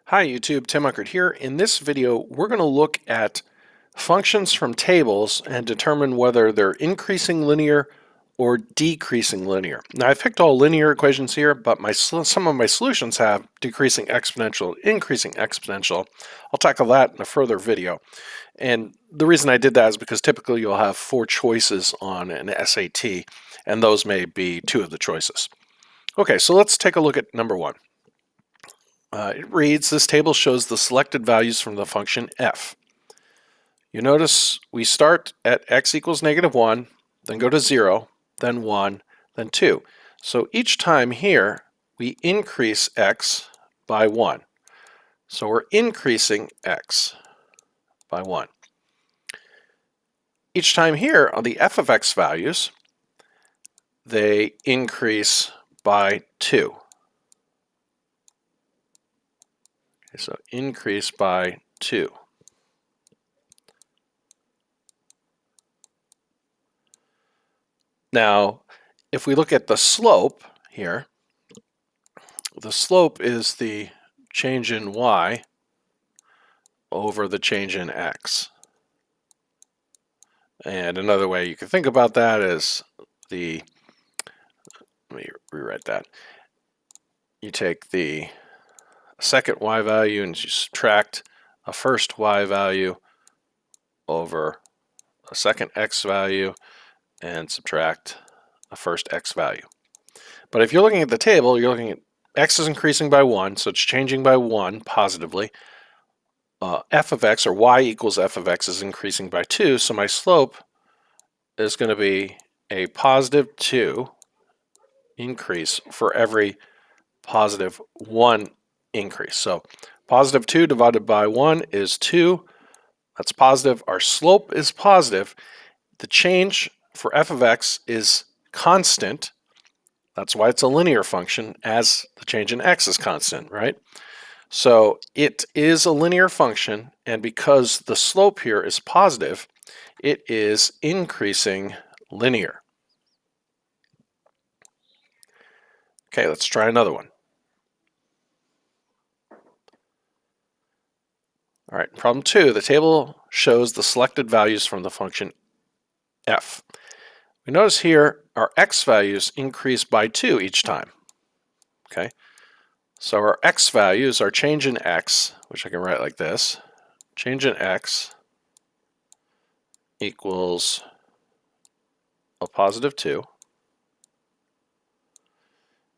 Hi YouTube, Tim Unkert here. In this video, we're going to look at functions from tables and determine whether they're increasing linear or decreasing linear. Now I've picked all linear equations here, but some of my solutions have decreasing exponential, increasing exponential. I'll tackle that in a further video. And the reason I did that is because typically you'll have 4 choices on an SAT, and those may be 2 of the choices. Okay, so let's take a look at number 1. It reads, this table shows the selected values from the function f. You notice we start at x equals -1, then go to 0, then 1, then 2. So each time here, we increase x by 1. So we're increasing x by 1. Each time here on the f of x values, they increase by 2. Okay, so increase by 2. Now, if we look at the slope here, the slope is the change in y over the change in x. And another way you can think about that is let me rewrite that. You take the second y value and you subtract a first y value over a second x value and subtract a first x value. But if you're looking at the table, you're looking at x is increasing by 1, so it's changing by 1 positively. F of x, or y equals f of x, is increasing by 2, so my slope is going to be a positive 2 increase for every positive 1 increase. So positive 2 divided by 1 is 2. That's positive. Our slope is positive. The change for f of x is constant. That's why it's a linear function, as the change in x is constant, right? So it is a linear function, and because the slope here is positive, it is increasing linear. Okay, let's try another one. All right, problem 2, the table shows the selected values from the function f. We notice here our x values increase by 2 each time. Okay, so our x values, our change in x, which I can write like this, change in x equals a positive 2.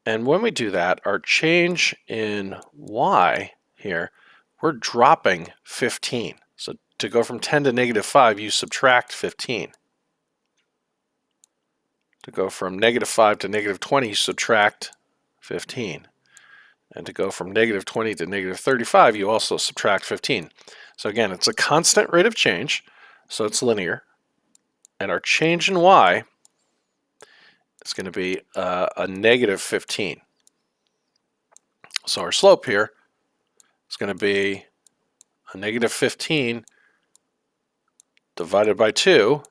And when we do that, our change in y here, we're dropping 15. So to go from 10 to -5, you subtract 15. To go from -5 to -20, you subtract 15. And to go from -20 to -35, you also subtract 15. So again, it's a constant rate of change, so it's linear. And our change in y is going to be a -15. So our slope here is going to be a -15 divided by 2.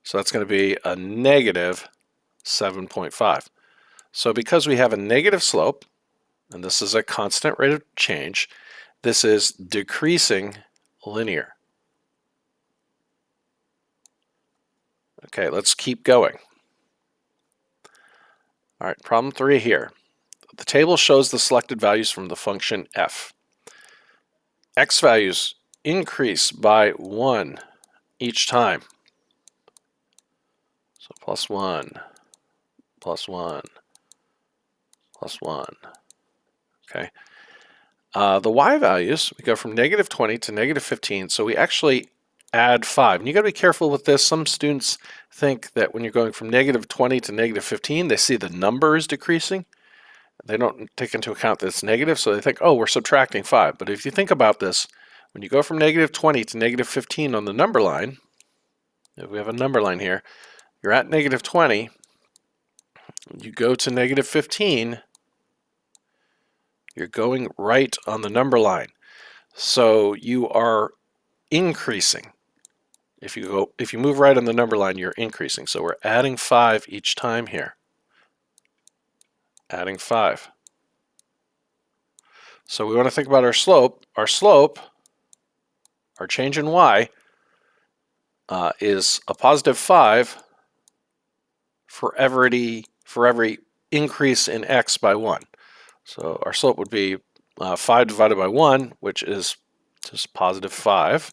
So that's going to be a -7.5. So because we have a negative slope, and this is a constant rate of change, this is decreasing linear. Okay, let's keep going. All right, problem 3 here. The table shows the selected values from the function f. X values increase by 1 each time. So +1, +1, +1. Okay. The y values, we go from -20 to -15, so we actually add 5. And you got to be careful with this. Some students think that when you're going from -20 to -15, they see the number is decreasing. They don't take into account that it's negative, so they think, oh, we're subtracting 5. But if you think about this, when you go from -20 to -15 on the number line, if we have a number line here, you're at -20, you go to -15, you're going right on the number line. So you are increasing. If you move right on the number line, you're increasing. So we're adding 5 each time here. Adding 5. So we want to think about our slope. Our slope, our change in y, is a positive 5 for every increase in x by 1. So our slope would be 5 divided by 1, which is just positive 5.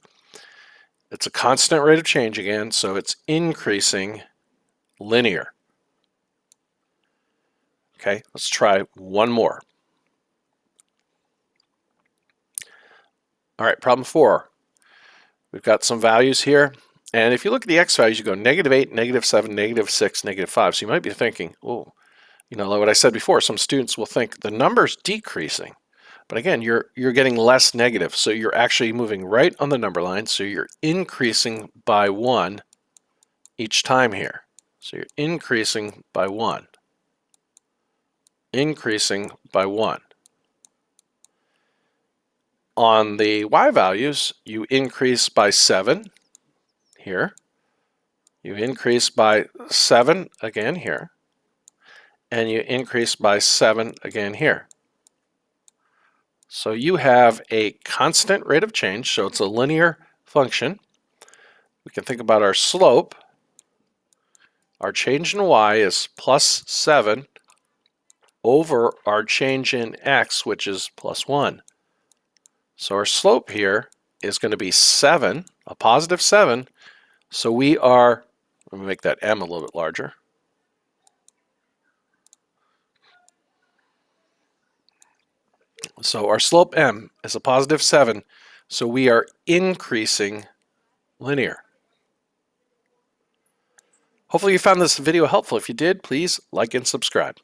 It's a constant rate of change again, so it's increasing linear. Okay, let's try one more. All right, problem 4. We've got some values here. And if you look at the x values, you go -8, -7, -6, -5. So you might be thinking, oh, like what I said before, some students will think the number's decreasing. But again, you're getting less negative. So you're actually moving right on the number line. So you're increasing by 1 each time here. So you're increasing by 1. Increasing by 1. On the y values, you increase by 7 here. You increase by 7 again here. And you increase by 7 again here. So you have a constant rate of change, so it's a linear function. We can think about our slope. Our change in y is plus 7 over our change in x, which is plus 1. So our slope here is going to be 7, a positive 7. So we are, let me make that m a little bit larger. So our slope m is a positive 7. So we are increasing linear. Hopefully you found this video helpful. If you did, please like and subscribe.